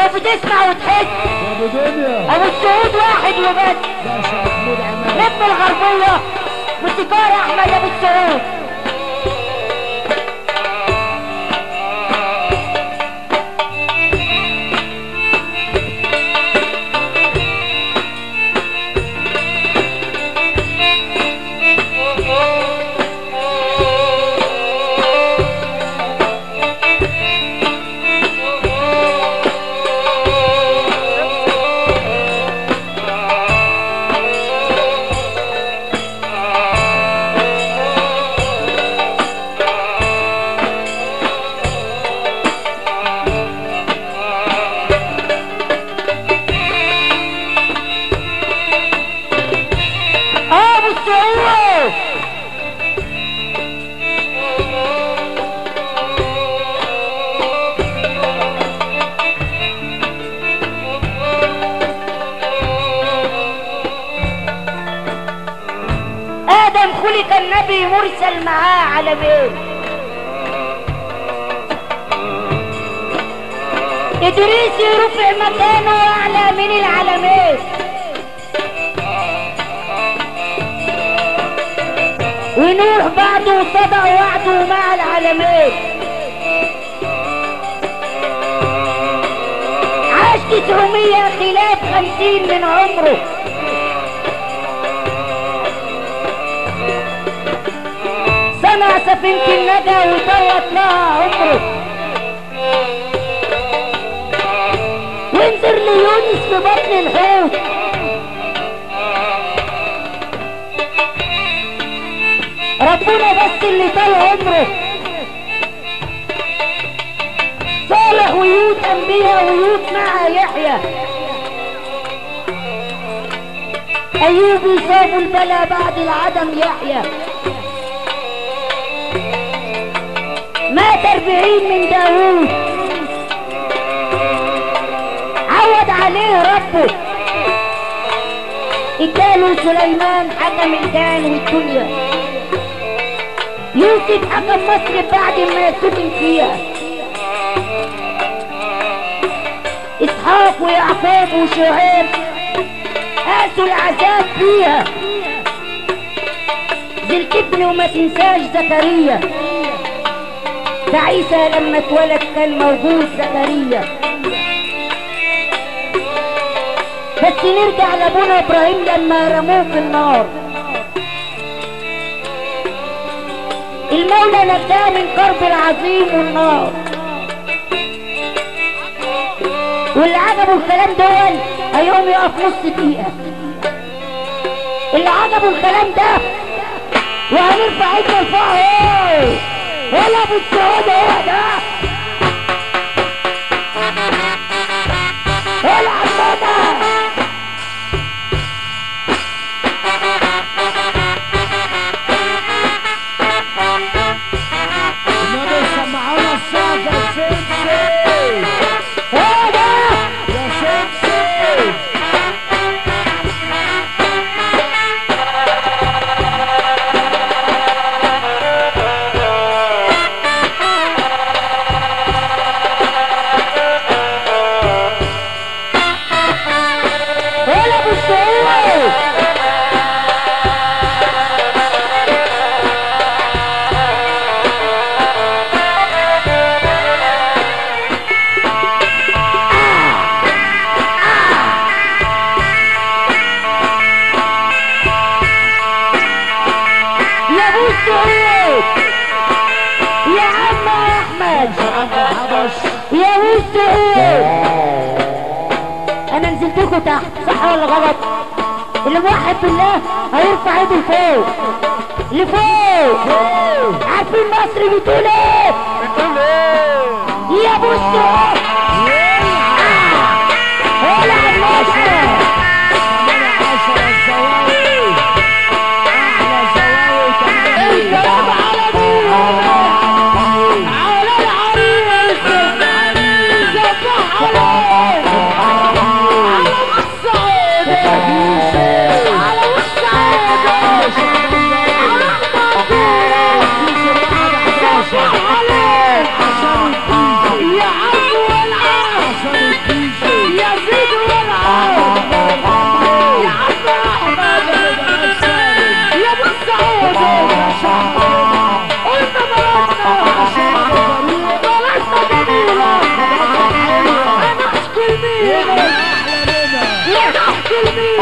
لو بتسمع وتحس ابو دنيا ابو السعود واحد وبس. باشا محمود عماد نجم الغربيه موسيقار احمد ابو السعود. خلق النبي مرسل معاه علمين، إدريس رفع مكانه أعلى من العلمين، ونوح بعده صدق وعده مع العلمين، عاش 900 خلاف 50 من عمره، صنع سفينة الندى وطوت لها عمره، وانزر ليونس في بطن الحوت، ربنا بس اللي طال عمره، صالح ويوت انبياء ويوت مع يحيى، ايوب يصاب البلا بعد العدم يحيى، مات 40 من داوود، عود عليه ربه، اداله سليمان حكم الكان والدنيا، يوسف حكم مصر بعد ما سكن فيها، اسحاق ويعقوب وشعيب قاسوا العذاب فيها، ذي الكبن وما تنساش زكريا، ده عيسى لما اتولد كان موجود زكريا، بس نرجع لابونا ابراهيم لما رموه في النار، المولى نجاه من كرب العظيم والنار، واللي عجبوا الكلام دول هيقوم يقف نص دقيقة، اللي عجبوا الكلام ده وهنرفع ايدنا لفوق ولا ابو السعود هو ده ولا عمامة النبي سمعونا الصوت يا سيدي هو ده يا سيدي. ولا ابو السعود يا ابو السعود يا عم احمد يا ابو السعود، انا نزلتكوا تحت صح ولا غلط؟ اللي موحد بالله هيرفع ايده لفوق لفوق، عارفين مصر بتقول ايه؟ بتقول ايه؟ يا ابو السعود ولا عماشة الكلام على مين؟ على العريس صباح عليك على السعود على السعود على المنصورة صباح عليك يا عم المين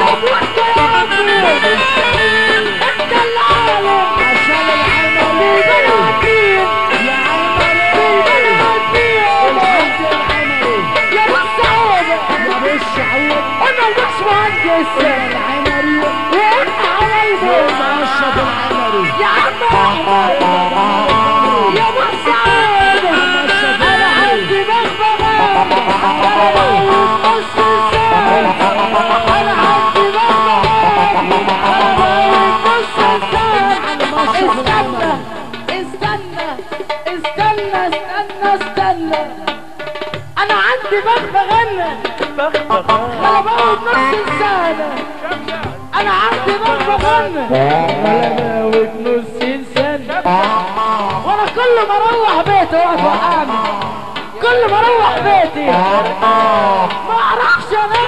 طب وانت يا ابني انت العالم عشان العمل بالبني عارفين يا عمل بالبني عارفين الحاج العملي يا ابو السعود يا ابو الشعوب انا الباشمهندس العملي وانت حبايبي والمعشق العملي يا عم احمد يا ابو السعود انا عندي بغبغه انا بقيت نص ساعه انا عندي بغبغه انا بقيت نص ساعه استنى انا عندي بغبغه غلباوي بنص سنة انا عندي بغبغه غلباوي بنص سنة وانا كل ما اروح بيتي وقعني كل ما اروح بيتي ما اعرفش انا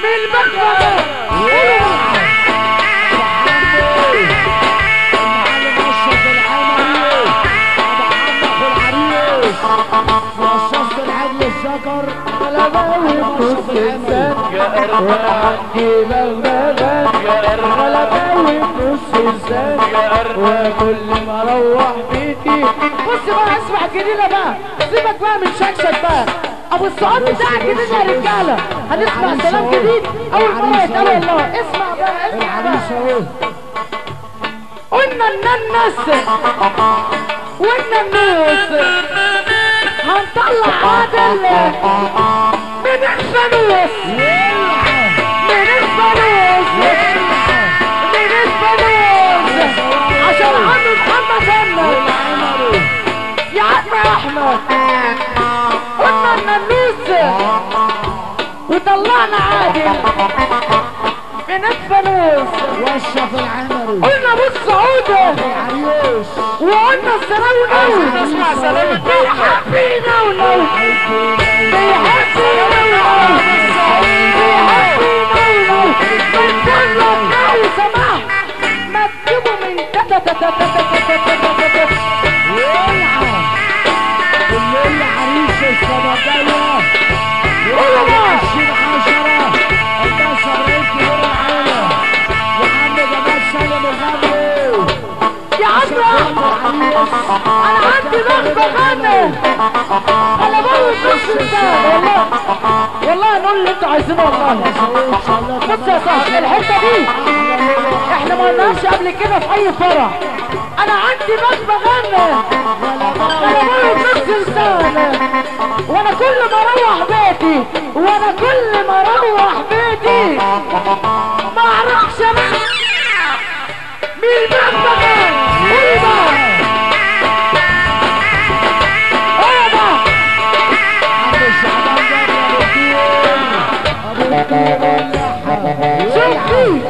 من البغبغه رششت العجل الشجر غلباوي بنص سنة وانا عندي بغبغه غلباوي بنص سنة وكل ما اروح بيتي بص بقى اسمع الجديدة بقى سيبك بقى من شكشك بقى ابو السعود بتاعك جديد يا رجاله هنسمع سلام جديد اول مره يتقال والله اسمع بقى اسمع بقى قلنا الناس وقلنا النوس هنطلع عادل من الفانوس من الفانوس من الفانوس عشان عم محمد هنا يا عم احمد قلنا النانوس وطلعنا عادل من الفانوس وشف العمري قلنا ابو السعود العريوش وقلنا السراونو نسمع سلام بيحبينا ولو بيحبينا ولو بيحبينا ولو بنقول لك لو سمحت ما تجيبوا من والعب الليل عريش السبابية قولوا بقى 20/10 الباشا ابراهيم كبير العيلة وعم جمال سالم الغني يا عم انا عندي بغبغه انا بقول نص ساعه والله نقول اللي انتوا عايزينه والله بص يا صاحبي الحته دي احنا ما قلناهاش قبل كده في اي فرح انا عندي بغبغه انا بقول نص ساعه وانا كل ما اروح بيتي ما اعرفش انا مين البغبغه قولي بقى ايه بقى عم شعبان جاب ابو شوفي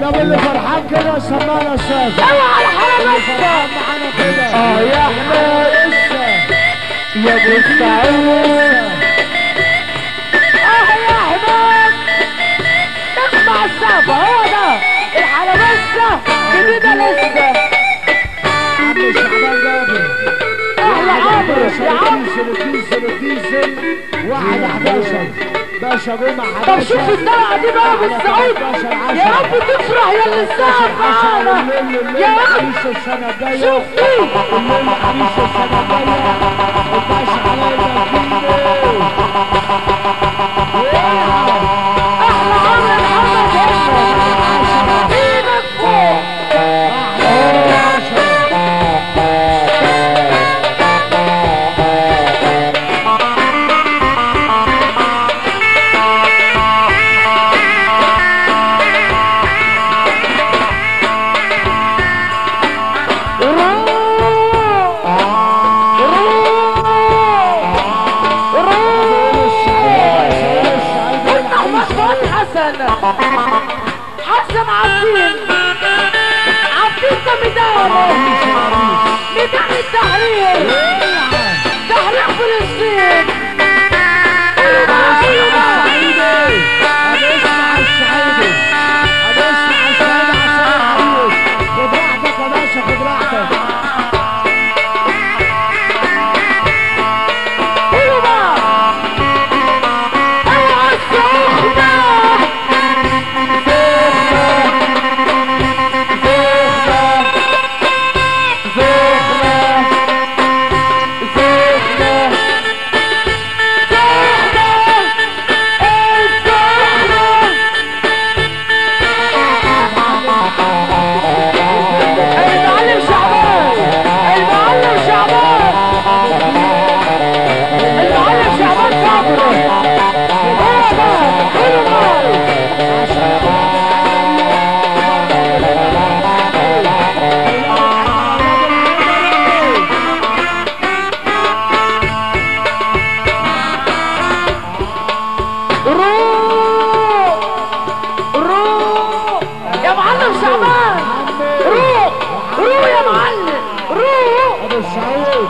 ده اللي فرحان كده سمعنا الشاشه اوعى الحرس معانا كده يا احمد يا ابو السعود يا احمد اسمع السقفه هو ده الحلبسه جديده لسه عم شعبان جابر احلى عمرو يا عم الديزل 1/11 باشا جمعة طب شوف الدلعه دي بقى ابو السعود يا رب تفرح يا اللي السقف معانا يا رب السنة الجاية شوف مين الليل عريس السنة الجاية الباشا علي الجديد احلى عمرو محمد هنا ايدك فوق حسن عبدين ده ميدانه ميدان التحرير تحرير فلسطين هنسمع السعيدي عشان العريس خد راحتك يا باشا خد راحتك معلم شعبان روح روح يا معلم روح. ابو السعود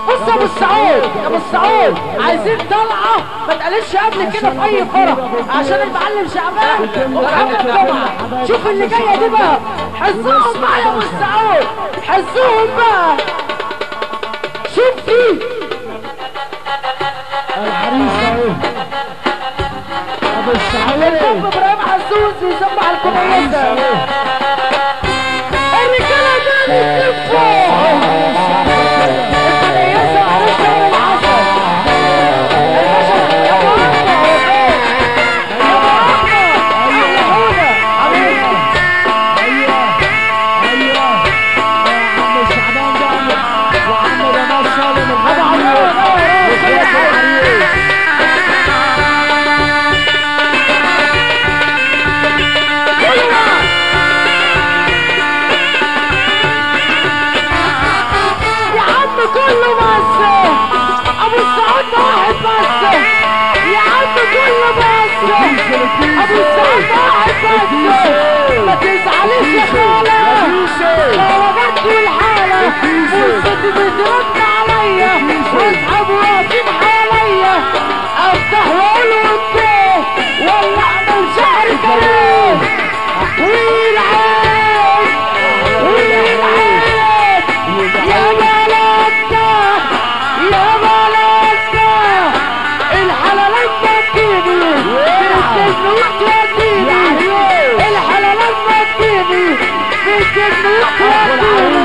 بص يا ابو السعود يا ابو السعود عايزين طلعه ما اتقالتش قبل كده في اي فرح عشان المعلم شعبان ومحمد جمعه. شوف اللي جايه دي بقى حسوهم بقى يا ابو السعود حسوهم بقى. شوف دي العريس اهو ابو السعود الكوب ابراهيم حسوس يسمع الكوميديا الرجاله دي بتلفوا ابو السعود واحد بس. ما تزعليش يا خاله خاله جت والحاله والست بترد عليا واصحاب واقفين حواليا افتح واقول اوكي ولا اعمل شعر كريم والعين والعين يا بلدنا يا بلدنا الحلالات بتجيبي الحلالات ما تجيبي في الجنة